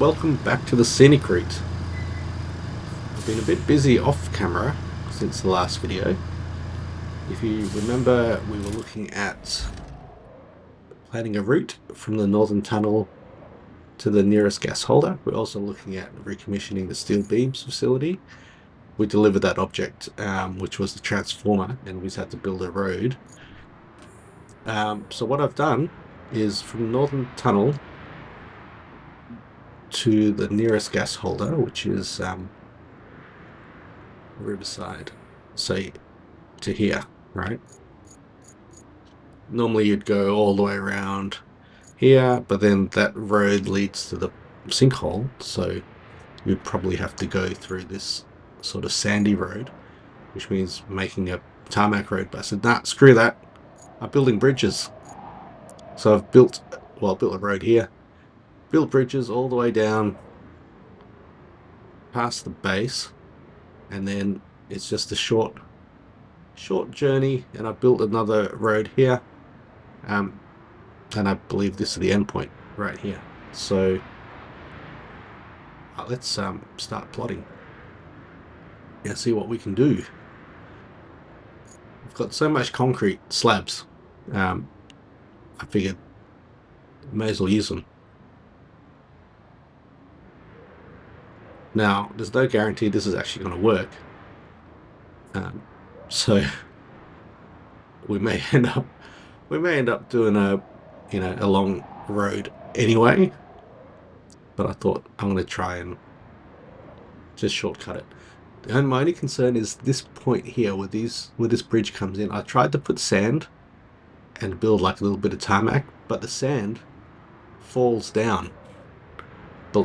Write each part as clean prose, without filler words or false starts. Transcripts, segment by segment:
welcome back to the scenic route. I've been a bit busy off camera since the last video. If you remember, we were looking at planning a route from the northern tunnel to the nearest gas holder. We're also looking at recommissioning the steel beams facility. We delivered that object, which was the transformer, and we just had to build a road. So what I've done is from northern tunnel to the nearest gas holder, which is Riverside, so to here, right? Normally you'd go all the way around here, but then that road leads to the sinkhole, so you'd probably have to go through this sort of sandy road, which means making a tarmac road. But I said, nah, screw that. I'm building bridges. So I've built a road here, built bridges all the way down past the base, and then it's just a short journey, and I built another road here, and I believe this is the end point right here. So let's start plotting and see what we can do. We've got so much concrete slabs, I figured may as well use them. Now there's no guarantee this is actually going to work, so we may end up doing a long road anyway, but I thought I'm going to try and just shortcut it. And my only concern is this point here where this bridge comes in. I tried to put sand and build like a little bit of tarmac, but the sand falls down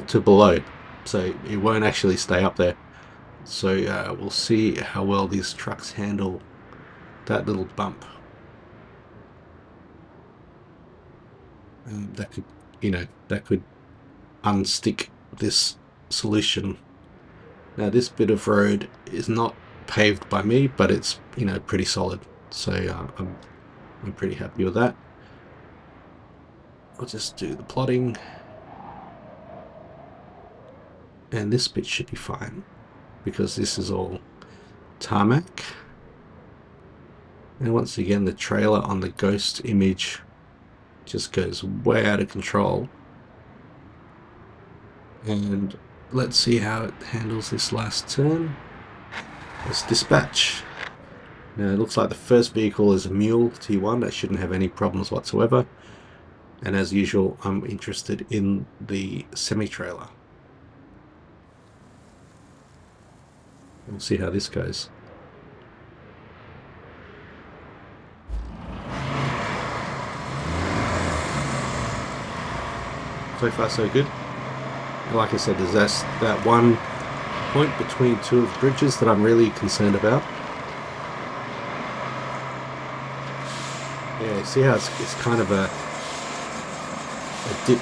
to below, so it won't actually stay up there. So we'll see how well these trucks handle that little bump. That could unstick this solution. Now this bit of road is not paved by me, but it's pretty solid, so I'm pretty happy with that. I'll just do the plotting, and this bit should be fine because this is all tarmac. And once again, the trailer on the ghost image just goes way out of control. And let's see how it handles this last turn. Let's dispatch. Now it looks like the first vehicle is a mule T1 that shouldn't have any problems whatsoever. And as usual, I'm interested in the semi-trailer. We'll see how this goes. So far so good. And like I said, there's that one point between two of the bridges that I'm really concerned about. Yeah, see how it's kind of a dip.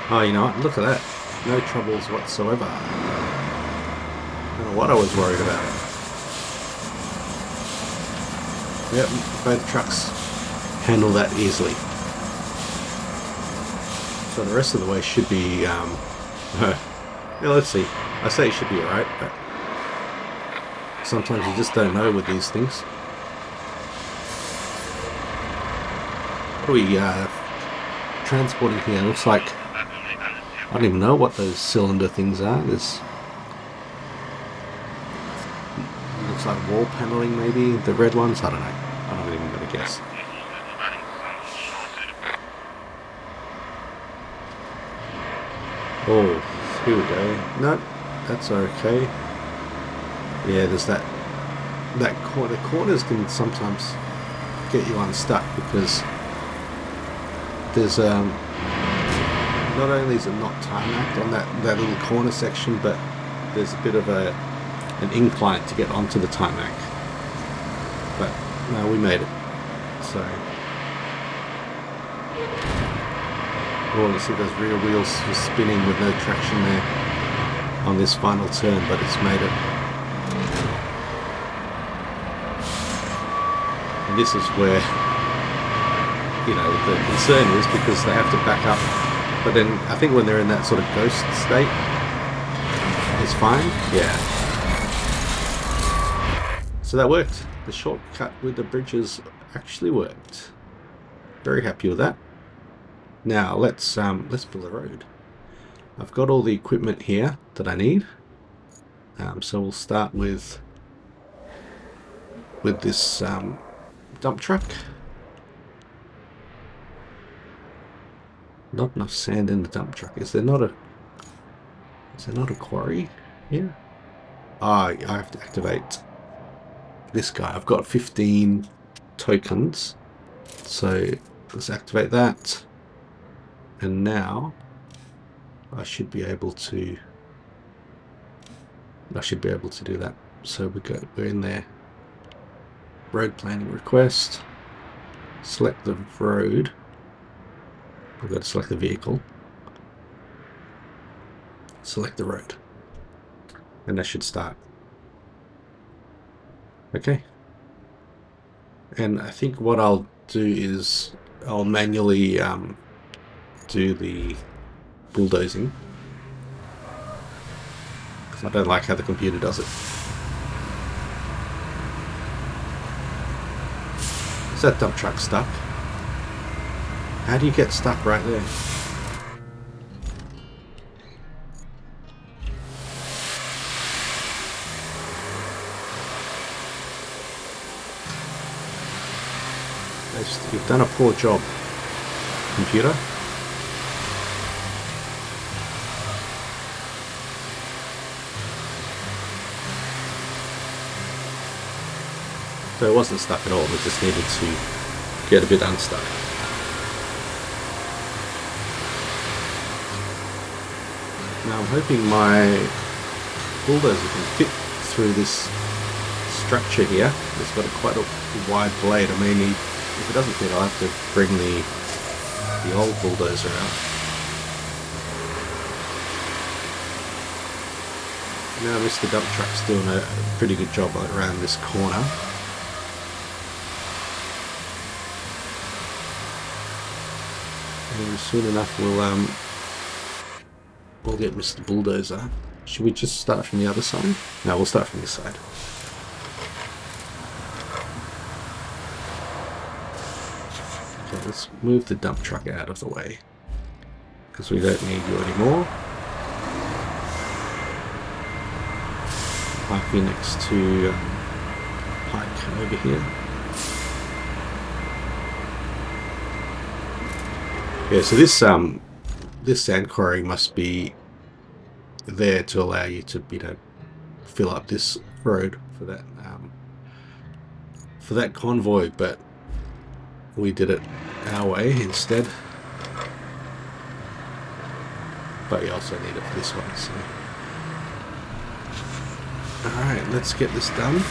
Oh, you know what? Look at that. No troubles whatsoever. I don't know what I was worried about. Yep, both trucks handle that easily. So the rest of the way should be, yeah, let's see. I say it should be alright, but sometimes you just don't know with these things. What are we transporting here? Looks like, I don't even know what those cylinder things are. There's, looks like wall paneling maybe, the red ones, I don't know. I'm not even going to guess. Oh, here we go. No, that's okay. Yeah, there's that corner. Corners can sometimes get you unstuck because there's not only is it not tarmacked on that little corner section, but there's a bit of an incline to get onto the tarmac. But no, we made it. So. Oh, you see those rear wheels just spinning with no traction there on this final turn, but it's made it. And this is where, the concern is, because they have to back up But then I think when they're in that sort of ghost state, it's fine. Yeah. So that worked. The shortcut with the bridges actually worked. Very happy with that. Now let's build a road. I've got all the equipment here that I need. So we'll start with this dump truck. Not enough sand in the dump truck. Is there not a quarry here? Ah, I have to activate this guy. I've got 15 tokens. So let's activate that. And now I should be able to do that. So we're in there. Road planning request. Select the road. I've got to select the vehicle. Select the road. And that should start. Okay. And I think what I'll do is I'll manually do the bulldozing. Because I don't like how the computer does it. Is that dump truck stuck? How do you get stuck right there? You've done a poor job, computer. So it wasn't stuck at all, we just needed to get a bit unstuck. Now I'm hoping my bulldozer can fit through this structure here. It's got quite a wide blade. I may need, if it doesn't fit, I'll have to bring the old bulldozer out. Now Mr. Dump Truck's doing a pretty good job around this corner. And soon enough we'll get Mr. Bulldozer. Should we just start from the other side? No, we'll start from this side. Okay, let's move the dump truck out of the way, because we don't need you anymore. Park you next to Pike over here. Yeah, so this sand quarry must be there to allow you to, fill up this road for that convoy, but we did it our way instead. But you also need it for this one, so. Alright, let's get this done.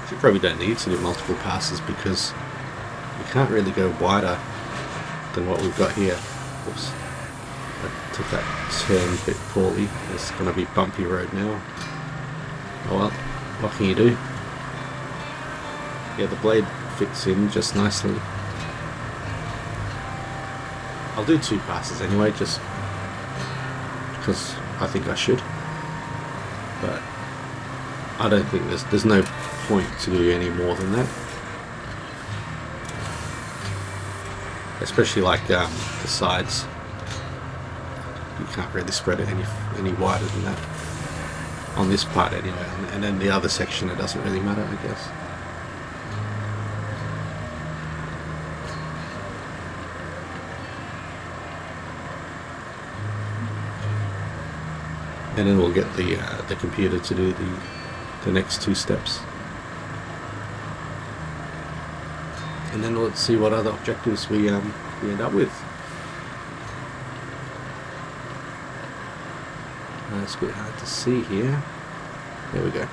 You probably don't need to do multiple passes because you can't really go wider than what we've got here. Oops. I took that turn a bit poorly. It's going to be bumpy road now. Oh well, what can you do? Yeah, the blade fits in just nicely. I'll do 2 passes anyway, just because I think I should. But I don't think there's no point to do any more than that. Especially like the sides. You can't really spread it any wider than that. On this part anyway. And then the other section it doesn't really matter, I guess. And then we'll get the computer to do the next 2 steps. And then let's see what other objectives we end up with. It's a bit hard to see here. There we go.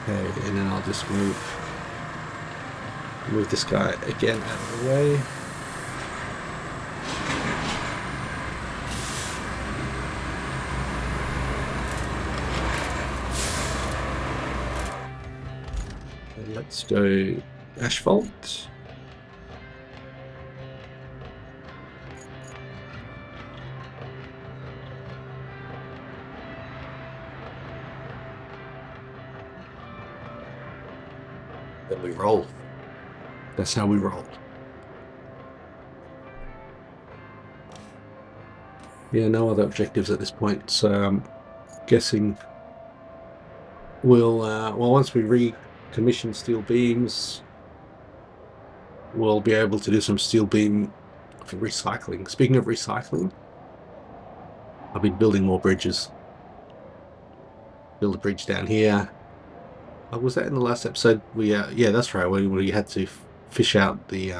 Okay, and then I'll just move this guy again out of the way. And let's go asphalt. Then we roll. That's how we roll. Yeah, no other objectives at this point, so I'm guessing we'll, well, once we recommission steel beams, we'll be able to do some steel beam for recycling. Speaking of recycling, I've been building more bridges. Build a bridge down here. Oh, was that in the last episode? We, yeah, that's right. We had to fish out the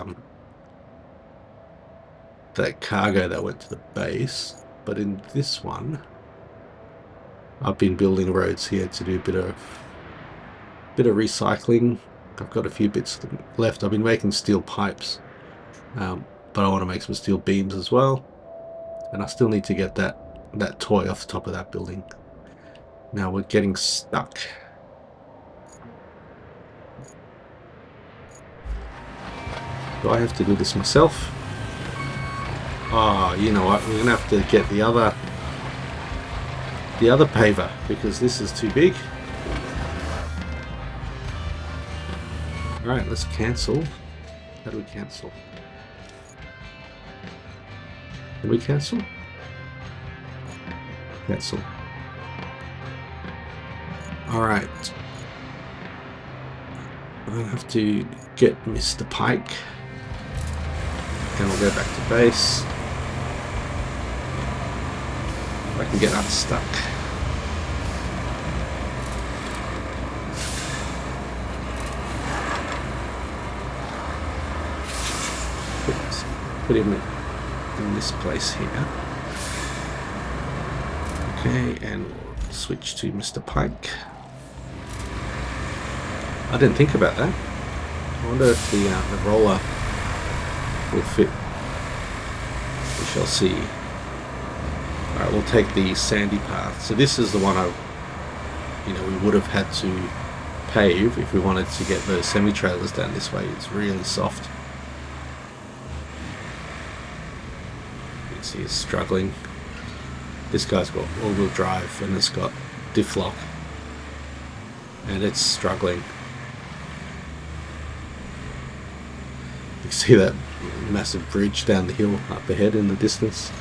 that cargo that went to the base. But in this one, I've been building roads here to do a bit of recycling. I've got a few bits left. I've been making steel pipes, but I want to make some steel beams as well. And I still need to get that toy off the top of that building. Now we're getting stuck. Do I have to do this myself? Ah, you know what? We're gonna have to get the other paver because this is too big. All right, let's cancel. How do we cancel? Can we cancel? Cancel. All right. I have to get Mr. Pike, and we'll go back to base. If I can get unstuck. Put him in this place here. Okay, and we'll switch to Mr. Pike. I didn't think about that. I wonder if the roller will fit. We shall see. Alright, we'll take the sandy path. So this is the one we would have had to pave if we wanted to get those semi-trailers down this way. It's really soft. You can see it's struggling. This guy's got all-wheel drive and it's got diff lock. And it's struggling. You see that massive bridge down the hill up ahead in the distance.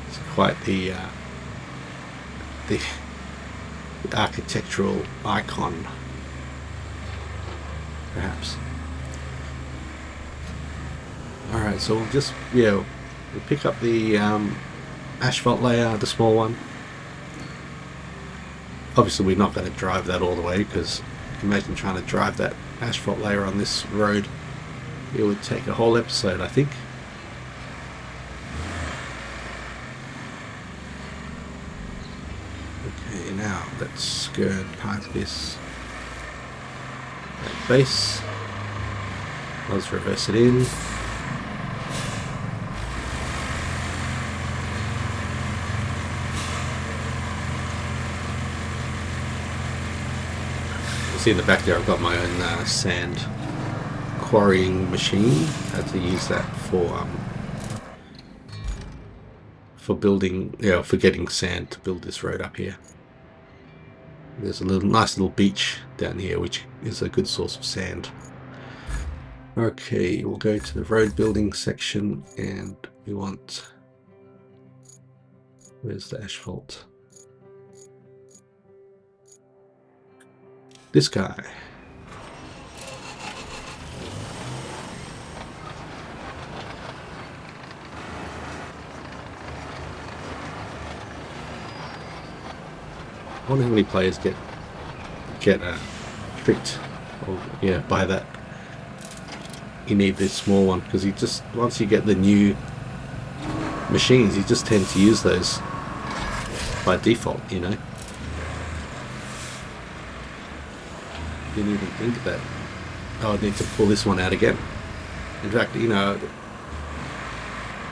It's quite the architectural icon, perhaps. All right, so we'll just we'll pick up the asphalt layer, the small one. Obviously, we're not going to drive that all the way because imagine trying to drive that asphalt layer on this road. It would take a whole episode, I think. Okay, now let's go and park this at base. Let's reverse it in. See in the back there, I've got my own sand quarrying machine. I had to use that for building, for getting sand to build this road up here. There's a nice little beach down here, which is a good source of sand. Okay, we'll go to the road building section, and we want. Where's the asphalt? This guy. I wonder how many players get tricked by that. You need this small one because you just once you get the new machines, you just tend to use those by default, didn't even think that I would need to pull this one out again. In fact, you know,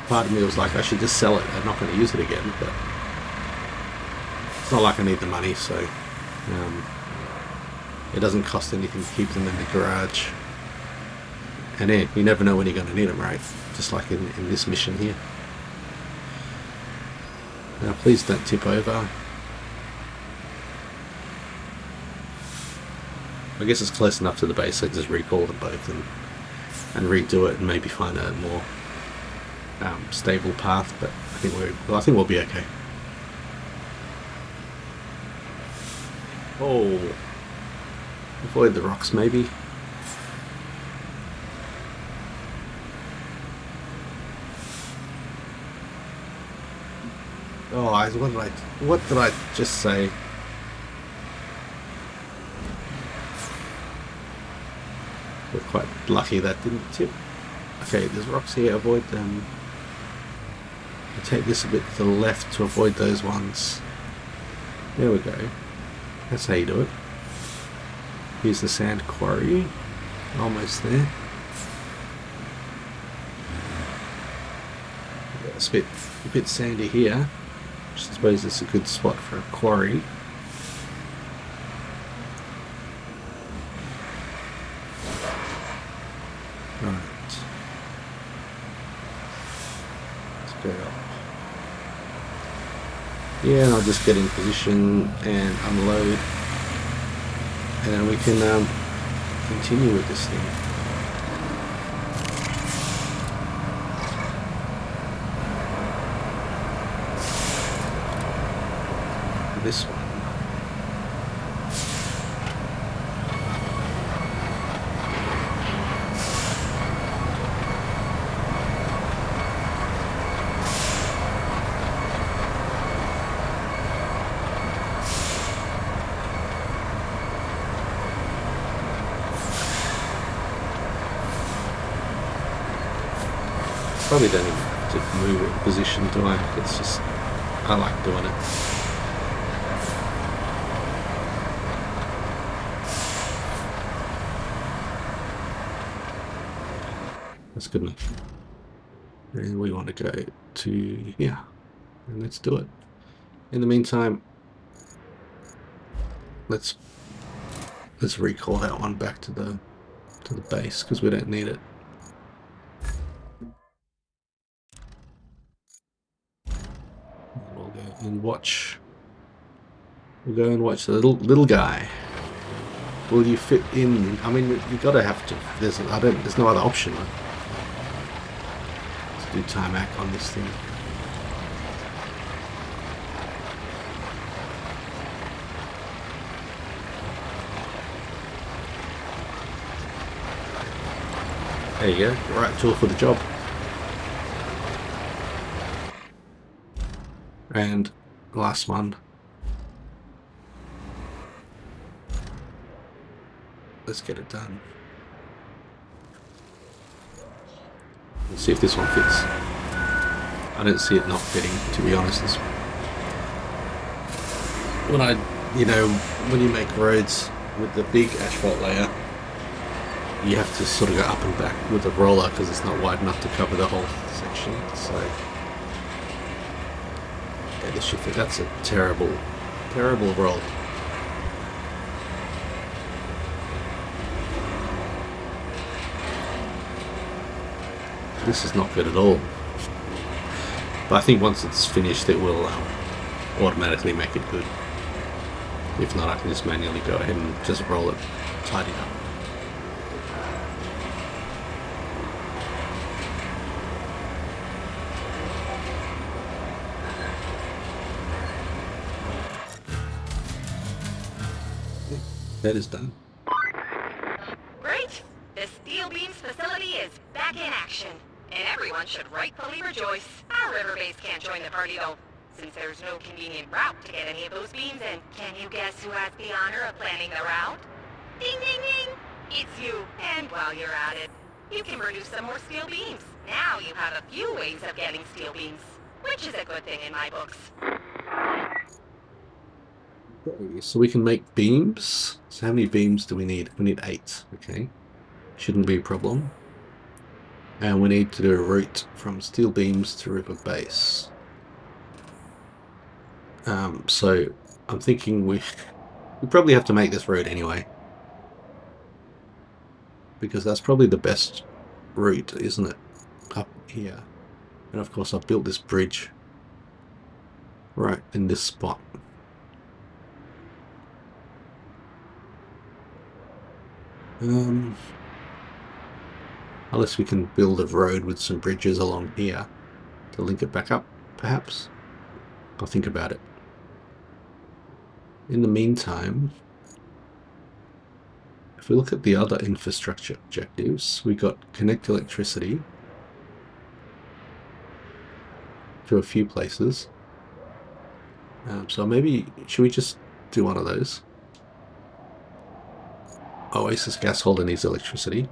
part of me was like, I should just sell it. I'm not going to use it again, but it's not like I need the money, so it doesn't cost anything to keep them in the garage. And yeah, you never know when you're going to need them, right? Just like in this mission here. Now, please don't tip over. I guess it's close enough to the base, so I just recall them both and redo it and maybe find a more stable path. But I think we'll be okay. Oh, avoid the rocks maybe. Oh, what did I just say? We're quite lucky that didn't tip. Okay, there's rocks here, avoid them. I'll take this a bit to the left to avoid those ones. There we go. That's how you do it. Here's the sand quarry. Almost there. It's a bit sandy here. I suppose it's a good spot for a quarry. Right. Let's go up. Yeah, and I'll just get in position and unload. And then we can continue with this thing. This one. Probably don't even have to move it in position, do I? It's just, I like doing it. That's good enough. And we want to go to here. And let's do it. In the meantime, let's recall that one back to the base because we don't need it. We'll go and watch. We'll go and watch the little guy. Will you fit in? I mean, you gotta have to. There's no other option. Let's do tarmac on this thing. There you go. Right tool for the job. And last one. Let's get it done. Let's see if this one fits. I don't see it not fitting, to be honest. This one. When you make roads with the big asphalt layer, you have to sort of go up and back with a roller because it's not wide enough to cover the whole section. So yeah, this should fit. That's a terrible roll. This is not good at all. But I think once it's finished, it will automatically make it good. If not, I can just manually go ahead and just roll it, tidy up. That is done. Great! The Steel Beams facility is back in action, and everyone should rightfully rejoice. Our river base can't join the party though, since there's no convenient route to get any of those beams, and can you guess who has the honor of planning the route? Ding ding ding! It's you, and while you're at it, you can produce some more steel beams. Now you have a few ways of getting steel beams, which is a good thing in my books. Okay, so we can make beams. So how many beams do we need? We need 8. Okay, shouldn't be a problem. And we need to do a route from steel beams to river base. So I'm thinking we probably have to make this road anyway, because that's probably the best route, isn't it? Up here. And of course I've built this bridge right in this spot. Unless we can build a road with some bridges along here to link it back up, perhaps. I'll think about it. In the meantime, if we look at the other infrastructure objectives, we got connect electricity to a few places. So maybe, should we just do one of those? Oasis gas holder needs electricity.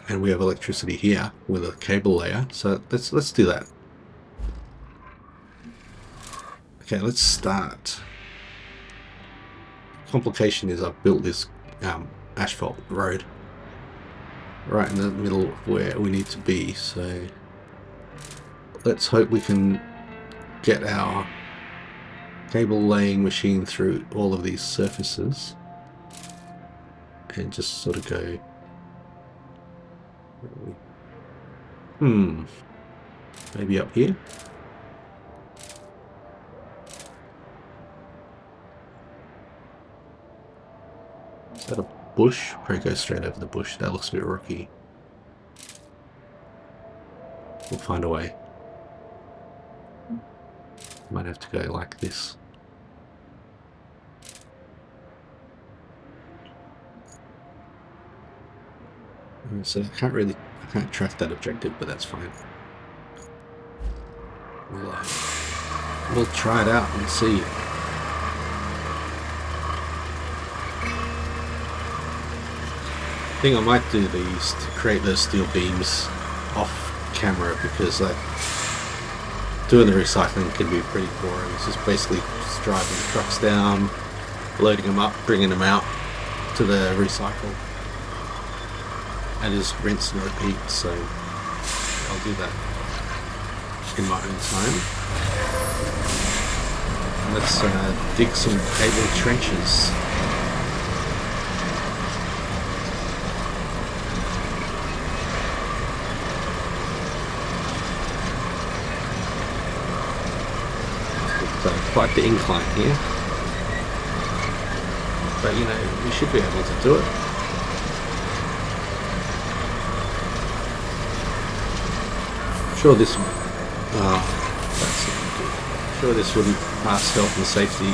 And we have electricity here with a cable layer. So let's do that. Okay, let's start. Complication is I've built this asphalt road right in the middle of where we need to be. So let's hope we can get our cable laying machine through all of these surfaces and just sort of go. Maybe up here. Is that a bush? Probably go straight over the bush. That looks a bit rocky. We'll find a way. Might have to go like this. So I can't track that objective, but that's fine. We'll try it out and see. I think I might do these to create those steel beams off camera, because doing the recycling can be pretty boring. It's just basically just driving the trucks down, loading them up, bringing them out to the recycle, and just rinse and repeat. So I'll do that in my own time. Let's dig some cable trenches. Quite the incline here, but you know, we should be able to do it. I'm sure this sure this wouldn't pass health and safety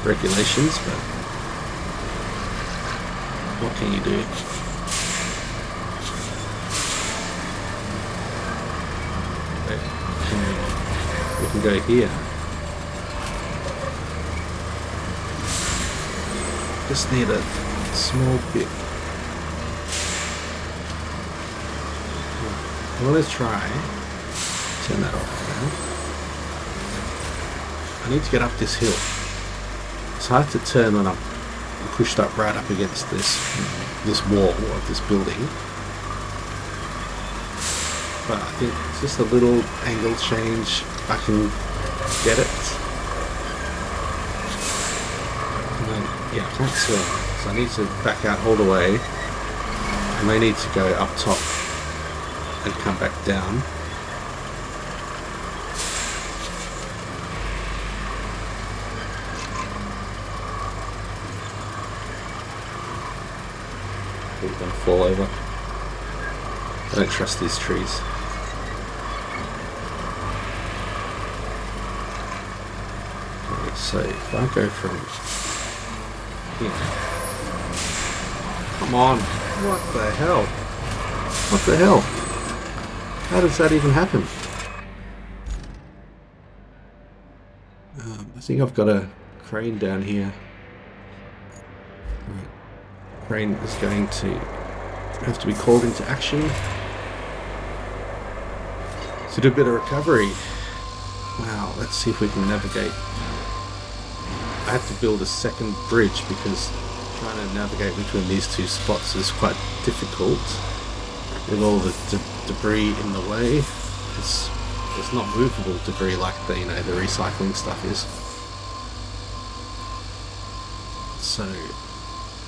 regulations, but what can you do? We can go here. Just need a small bit. I'm going to try turn that off now. I need to get up this hill. It's hard to turn when I'm pushed up right up against this wall of this building. But I think it's just a little angle change. I can get it. Yeah, I can't turn, so I need to back out all the way. I may need to go up top and come back down. We're going to fall over. I don't trust these trees. Okay, so if I go from here. Come on. What the hell? What the hell? How does that even happen? I think I've got a crane down here. Right. Crane is going to have to be called into action to do a bit of recovery. Wow, let's see if we can navigate I had to build a second bridge because trying to navigate between these two spots is quite difficult with all the debris in the way. It's not movable debris like the the recycling stuff is. So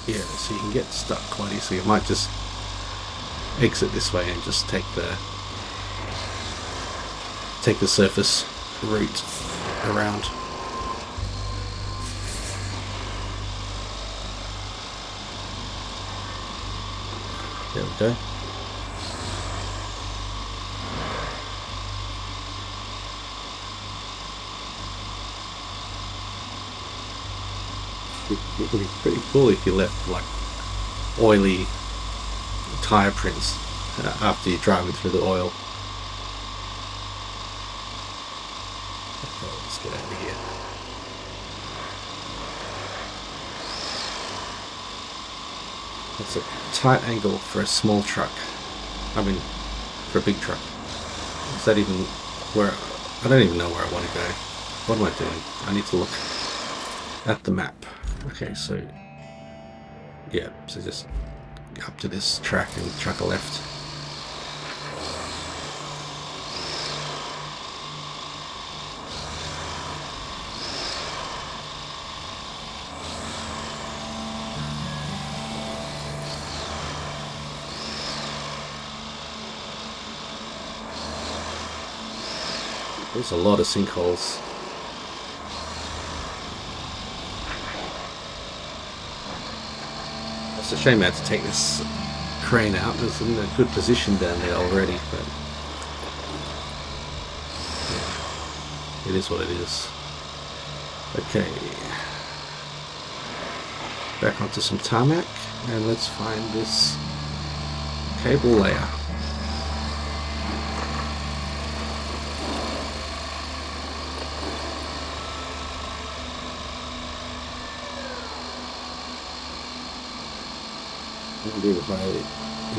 yeah, so you can get stuck quite easily. I might just exit this way and just take the surface route around. There we go. It would be pretty cool if you left like oily tire prints after you're driving through the oil. Okay, let's get out of here. That's a tight angle for a small truck. I mean, for a big truck. Is that even where... I don't even know where I want to go. What am I doing? I need to look at the map. Okay, so... yeah, so just up to this track and truck a left. There's a lot of sinkholes. It's a shame I had to take this crane out. It's in a good position down there already, but yeah, it is what it is. Okay, back onto some tarmac, and let's find this cable layer. If I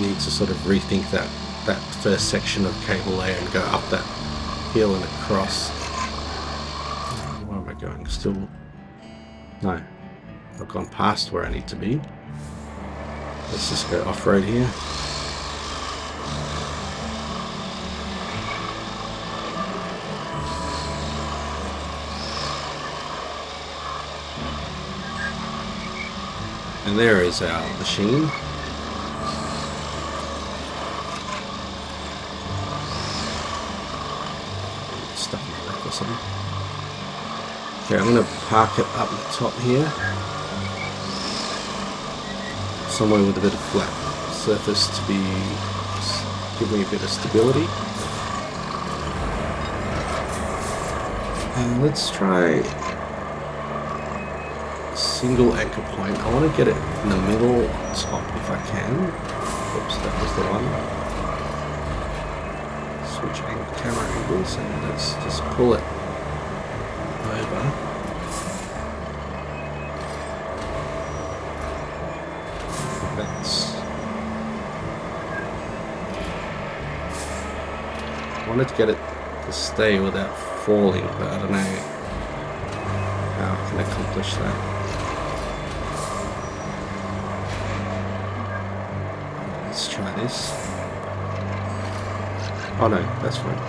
need to sort of rethink that first section of cable layer and go up that hill and across. Where am I going? Still... no. I've gone past where I need to be. Let's just go off-road here. And there is our machine. Stuck in the wreck or something. Okay, I'm going to park it up the top here. Somewhere with a bit of flat surface to give me a bit of stability. And let's try single anchor point. I want to get it in the middle top if I can. Oops, that was the one. Switch camera angles and let's just pull it over. I wanted to get it to stay without falling, but I don't know how I can accomplish that. Let's try this. Oh no, that's fine.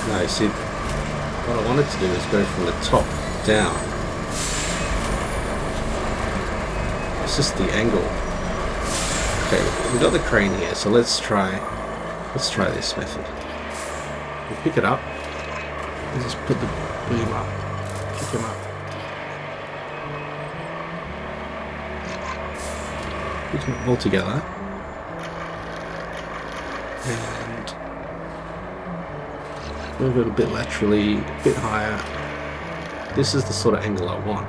No, see, what I wanted to do is go from the top down. It's just the angle. Okay, we've got the crane here, so let's try this method. We'll pick it up and just put the beam up, pick him up. Put them all together. And move it a bit laterally, a bit higher. This is the sort of angle I want.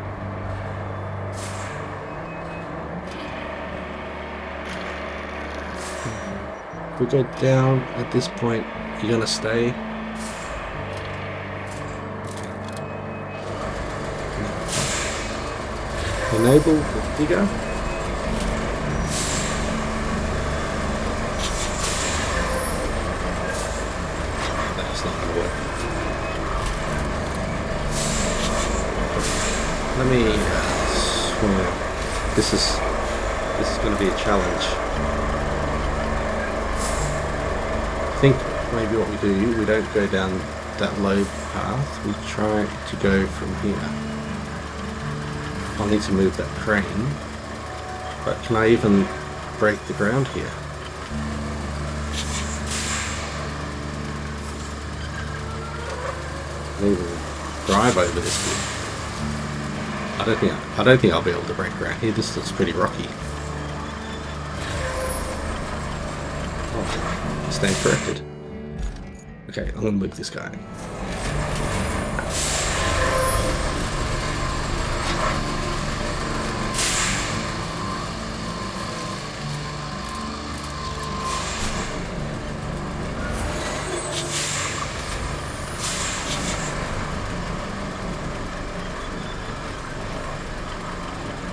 If we go down at this point, you're going to stay. Enable the digger. That's not going to work. Let me swim. This is going to be a challenge. I think maybe what we do, we don't go down that low path. We try to go from here. I'll need to move that crane. But can I even break the ground here? Can I even drive over this bit? I don't think I'll be able to break ground here. This looks pretty rocky. Oh, stand corrected. Okay, I'm gonna move this guy.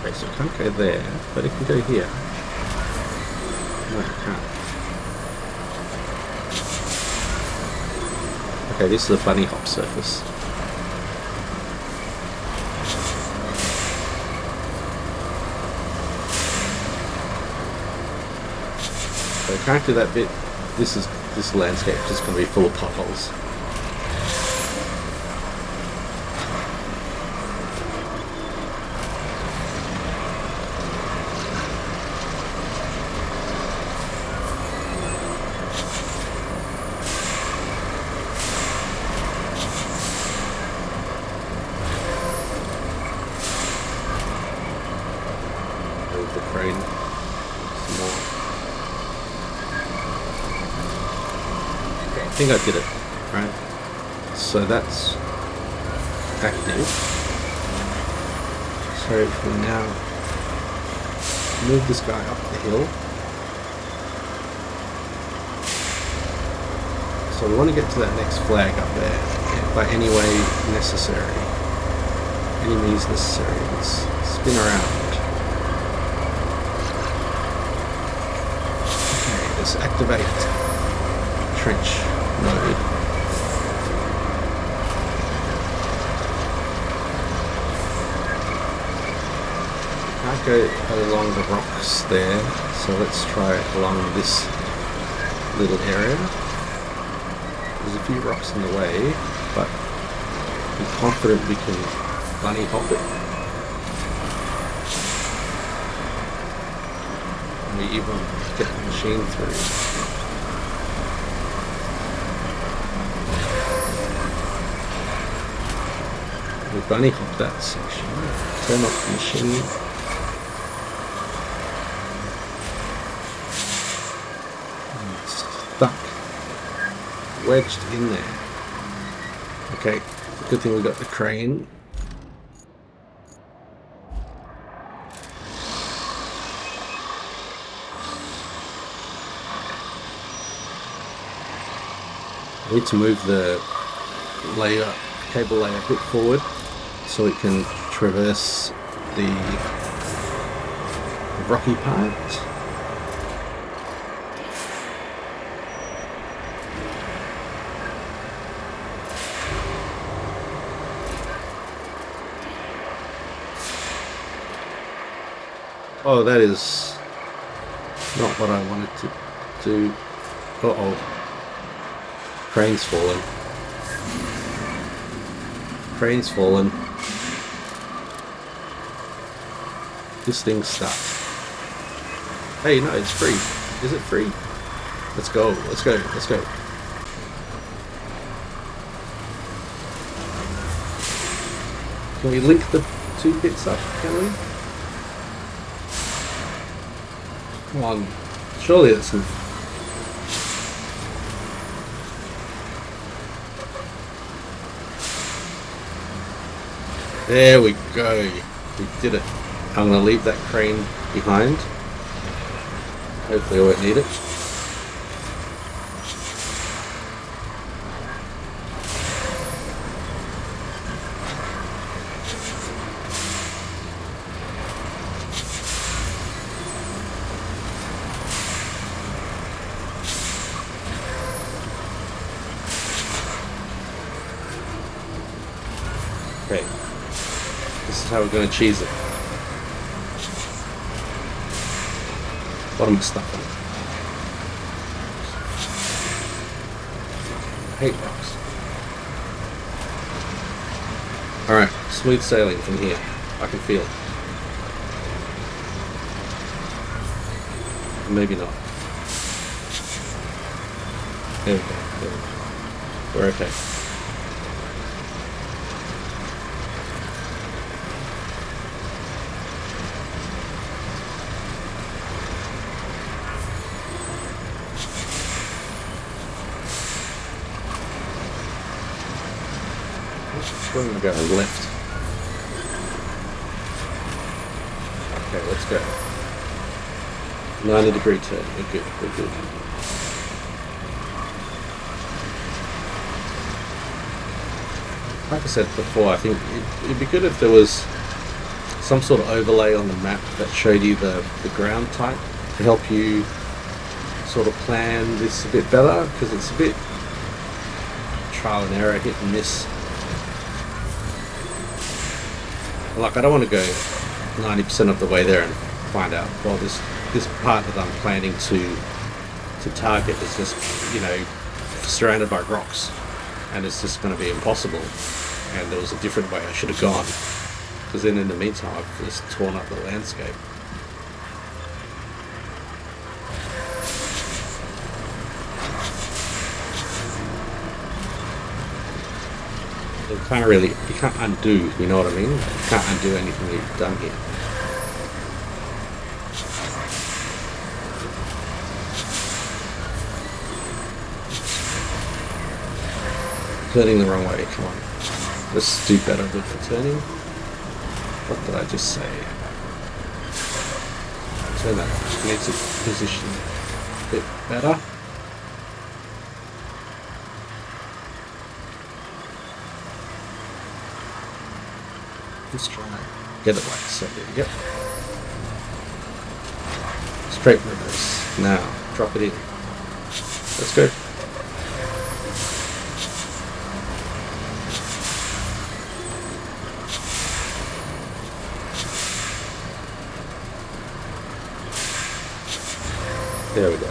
Okay, so it can't go there, but it can go here. No, it can't. Okay, this is a bunny hop surface. So I can't do that bit. This landscape is just going to be full of potholes. The crane some more. Okay, I think I did it, right? So that's active. So if we now move this guy up the hill. So we want to get to that next flag up there by any way necessary. Any means necessary. Let's spin around. Let's activate trench mode. Can't go along the rocks there, so let's try along this little area. There's a few rocks in the way, but I'm confident we can bunny hop it. And we even get the machine through. We bunny hop that section. Turn off the machine. And it's stuck. Wedged in there. Okay, good thing we got the crane. I need to move the cable layer a bit forward so it can traverse the rocky part. Oh, that is not what I wanted to do. Uh-oh. Crane's fallen. Crane's fallen. This thing's stuck. Hey, no, it's free. Is it free? Let's go. Let's go. Let's go. Can we link the two bits up, can we? Come on. Surely it's... There we go. We did it. I'm going to leave that crane behind. Hopefully I won't need it. how we're going to cheese it. What am I stuck on? I hate rocks. Alright, smooth sailing from here. I can feel it. Maybe not. There we go. There we go. We're okay. We're going to go left. Okay, let's go. 90-degree turn. We're good. We're good. Like I said before, I think it'd be good if there was some sort of overlay on the map that showed you the ground type to help you sort of plan this a bit better, because it's a bit trial and error, hit and miss. Like, I don't want to go 90% of the way there and find out, well, this part that I'm planning to target is just, you know, surrounded by rocks, and it's just going to be impossible, and there was a different way I should have gone, because then in the meantime I've just torn up the landscape. You can't undo, you know what I mean? You can't undo anything you've done here. Turning the wrong way, come on. Let's do better with the turning. What did I just say? Turn that makes it position a bit better. Let's try and get it right. So there we go. Straight reverse. Now, drop it in. Let's go. There we go.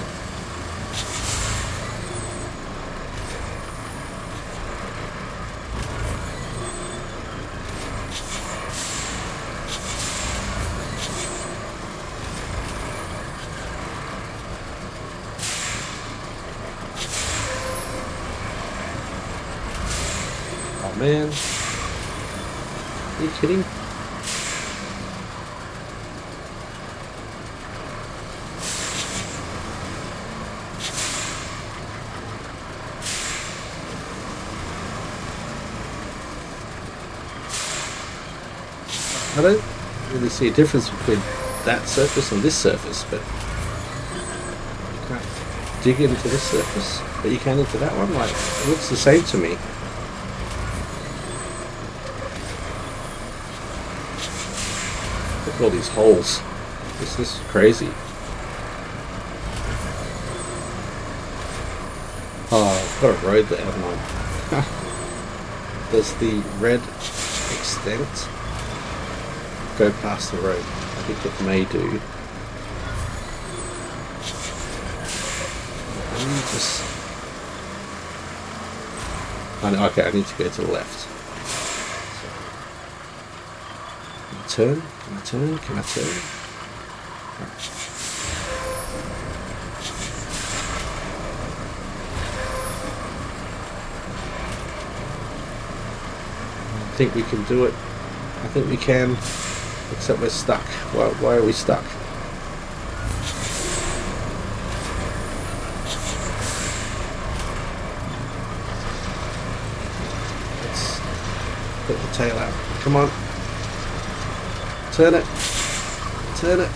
Oh man. Are you kidding? I don't really see a difference between that surface and this surface, but you can't dig into this surface, but you can into that one. Like, it looks the same to me. Look at all these holes. This is crazy. Oh, I've got a road that haven't I? Does the red extent go past the road? I think it may do. Let me just... okay, I need to go to the left. So, can I turn? Can I turn? Can I turn? Right. I think we can do it. I think we can. Except we're stuck. Why are we stuck? Let's put the tail out. Come on. Turn it. Turn it.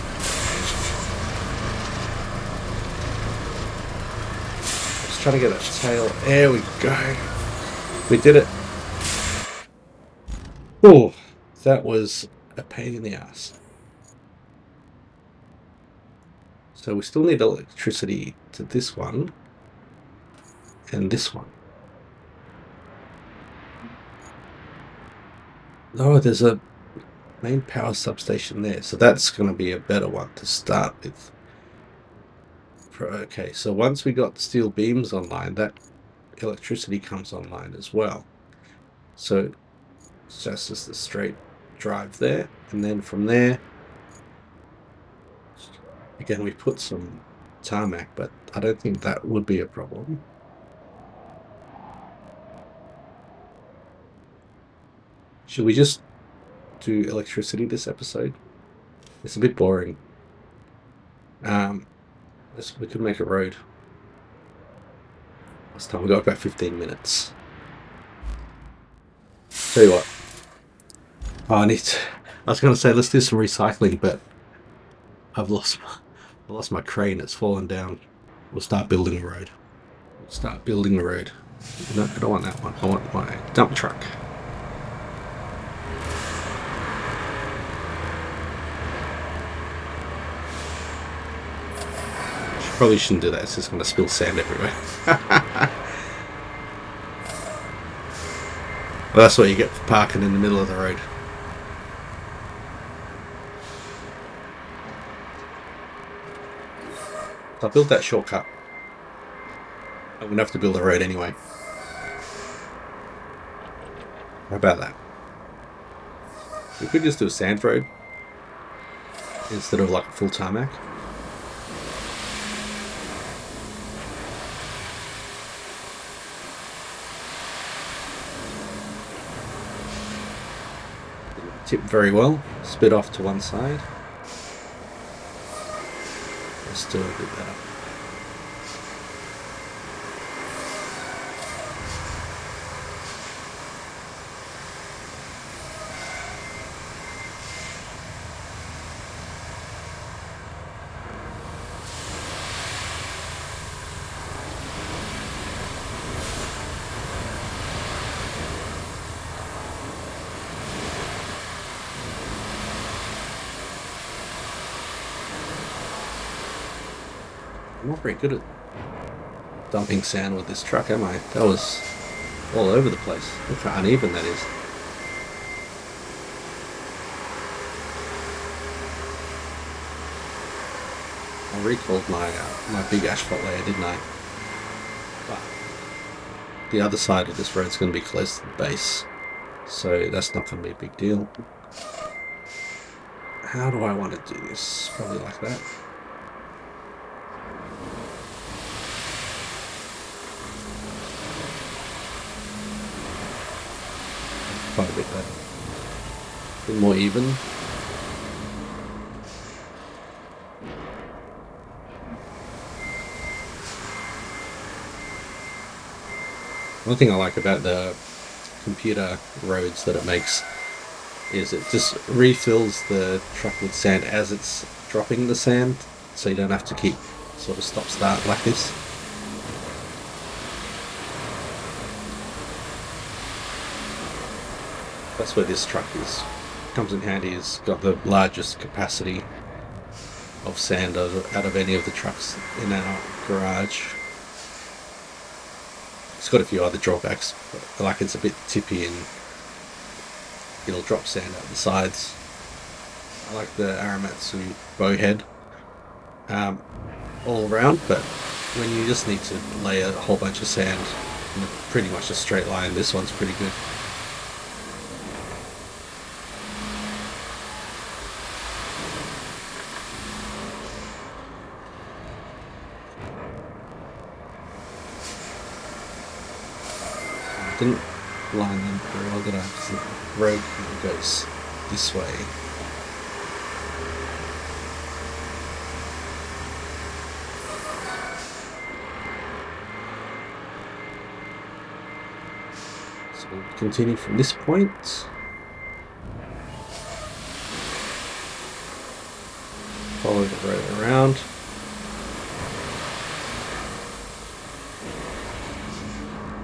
Just trying to get that tail. There we go. We did it. Oh, that was a pain in the ass. So we still need electricity to this one and this one. Oh, there's a Main power substation there. So that's going to be a better one to start with. Okay, so once we got steel beams online, that electricity comes online as well. So it's just as the straight drive there. And then from there, again, we put some tarmac, but I don't think that would be a problem. Should we just do electricity this episode? It's a bit boring. We could make a road. Last time we got about 15 minutes. Tell you what. Oh, I was going to say let's do some recycling, but I've lost my crane. It's fallen down. We'll start building a road. No, I don't want that one. I want my dump truck. Probably shouldn't do that. It's just going to spill sand everywhere. Well, that's what you get for parking in the middle of the road. So I built that shortcut. I'm going to have to build a road anyway. How about that? We could just do a sand road instead of like a full tarmac. Tip very well. Spit off to one side. Let's do a bit better. I'm not very good at dumping sand with this truck, am I? That was all over the place. Look how uneven that is. I recalled my big asphalt layer, didn't I? But the other side of this road's going to be close to the base, so that's not going to be a big deal. How do I want to do this? Probably like that. Quite a bit better. A bit more even. One thing I like about the computer roads that it makes is it just refills the truck with sand as it's dropping the sand, so you don't have to keep sort of stop-start like this. That's where this truck comes in handy. It's got the largest capacity of sand out of any of the trucks in our garage. It's got a few other drawbacks, but like it's a bit tippy and it'll drop sand out the sides. I like the Aramatsu bowhead all around, but when you just need to lay a whole bunch of sand in pretty much a straight line, this one's pretty good. Didn't line them very well, did I? The road goes this way. So we'll continue from this point. Follow the road around.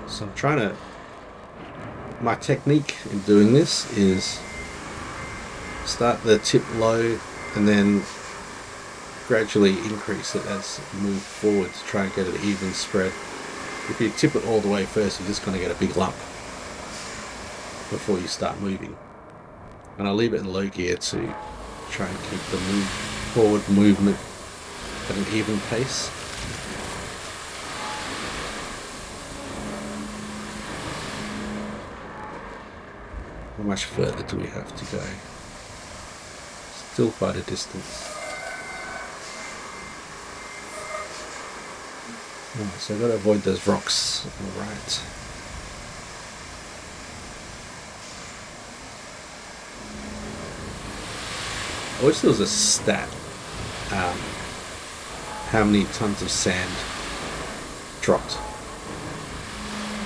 So I'm trying to... My technique in doing this is start the tip low and then gradually increase it as you move forward to try and get an even spread. If you tip it all the way first, you're just going to get a big lump before you start moving. And I'll leave it in low gear to try and keep the forward movement at an even pace. How much further do we have to go? Still quite a distance. Oh, so I've got to avoid those rocks on the right. I wish there was a stat. How many tons of sand dropped?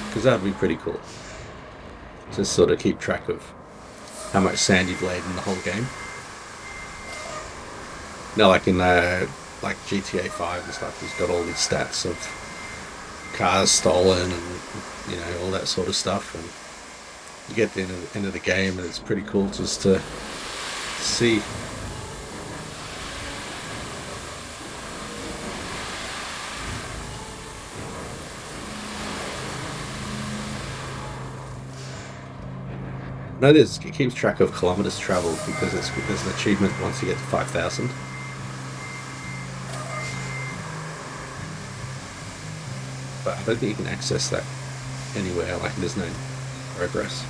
Because that would be pretty cool. To sort of keep track of how much sand you've laid in the whole game. Now, like in like GTA 5 and stuff, he's got all these stats of cars stolen and all that sort of stuff. And you get to the end of the game, and it's pretty cool just to see. Notice it keeps track of kilometers traveled because there's an achievement once you get to 5,000. But I don't think you can access that anywhere. Like there's no progress.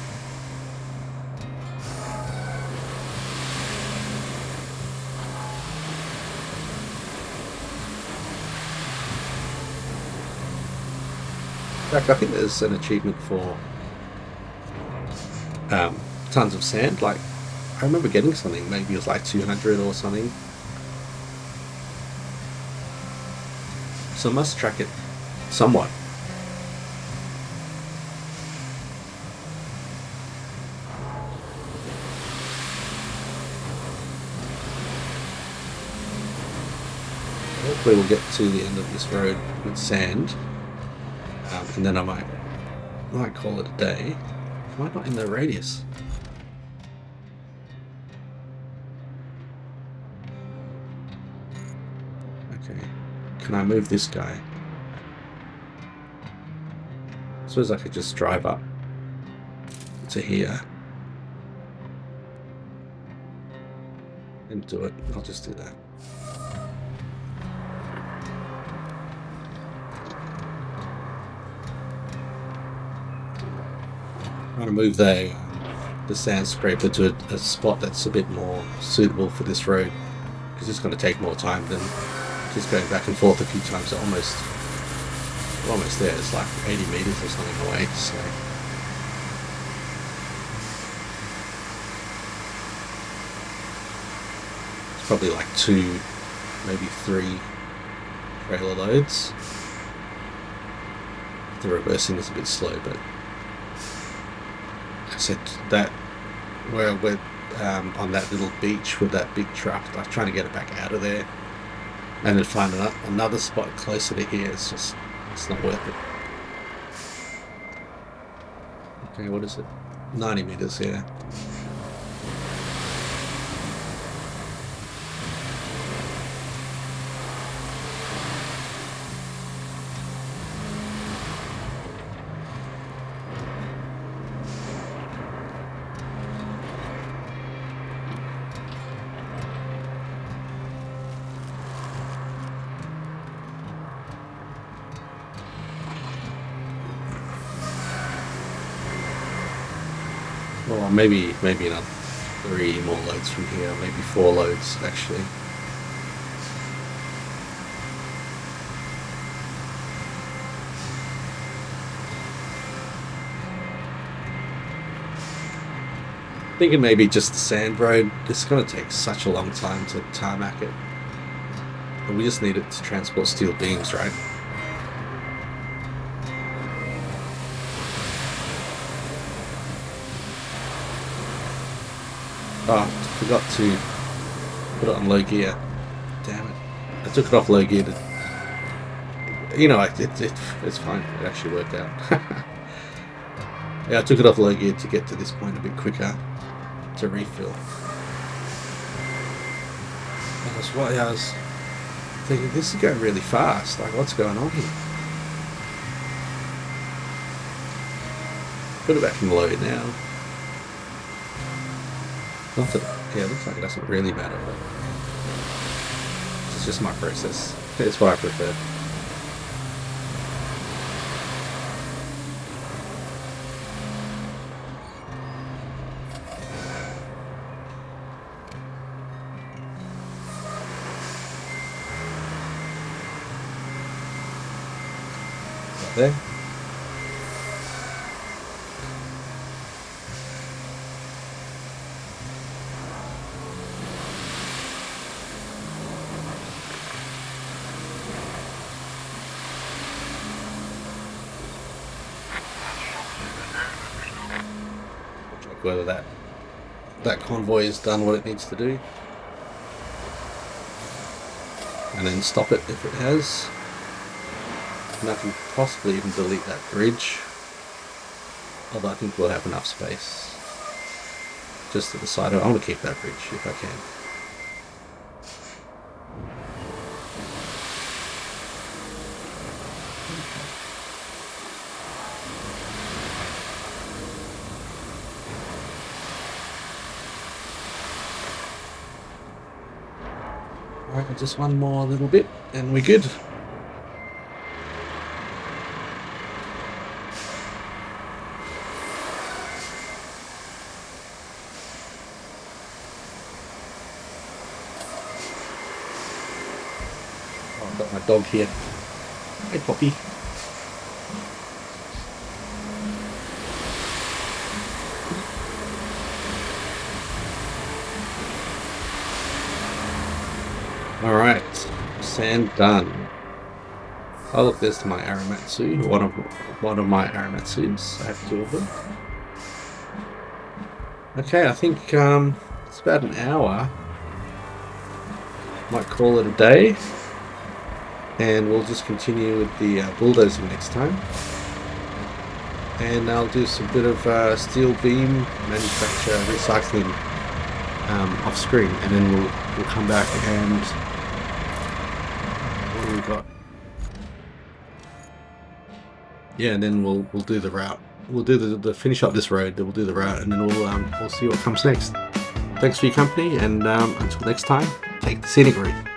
In fact, I think there's an achievement for tons of sand. Like I remember getting something. Maybe it was like 200 or something. So I must track it somewhat. Hopefully we'll get to the end of this road with sand, and then I might call it a day. Why not in the radius? Okay, can I move this guy? I suppose I could just drive up to here and do it. I'll just do that. I'm going to move the sand scraper to a spot that's a bit more suitable for this road, because it's going to take more time than just going back and forth a few times. We're almost there. It's like 80 meters or something away. So it's probably like 2, maybe 3 trailer loads. The reversing is a bit slow, but I said that we're on that little beach with that big truck, like trying to get it back out of there, and then find another spot closer to here. It's not worth it. Okay, what is it? 90 meters here. Well, maybe another 3 more loads from here, maybe 4 loads actually. Thinking maybe just the sand road. It's going to take such a long time to tarmac it, and we just need it to transport steel beams, right? Oh, forgot to put it on low gear. Damn it. I took it off low gear to... it's fine. It actually worked out. Yeah, I took it off low gear to get to this point a bit quicker to refill. That's why I was thinking, this is going really fast. Like, what's going on here? Put it back in low now. Not that, yeah, it looks like it doesn't really matter, but it's just my process. It's what I prefer. There. Check whether that convoy has done what it needs to do, and then stop it if it has. And I can possibly even delete that bridge, although I think we'll have enough space just to the side of it. I want to keep that bridge if I can. Alright, just one more little bit and we're good. Oh, I've got my dog here. Hey, Poppy. Alright, sand done. Oh look, there's my Aramatsu, one of my Aramatsus. I have two of them. Okay, I think it's about an hour. Might call it a day, and we'll just continue with the bulldozing next time. And I'll do some bit of steel beam manufacture recycling off screen, and then we'll come back and what do we got? Yeah, and then we'll do the route. We'll do the finish up this road. Then we'll do the route, and then we'll see what comes next. Thanks for your company, and until next time, take the scenic route.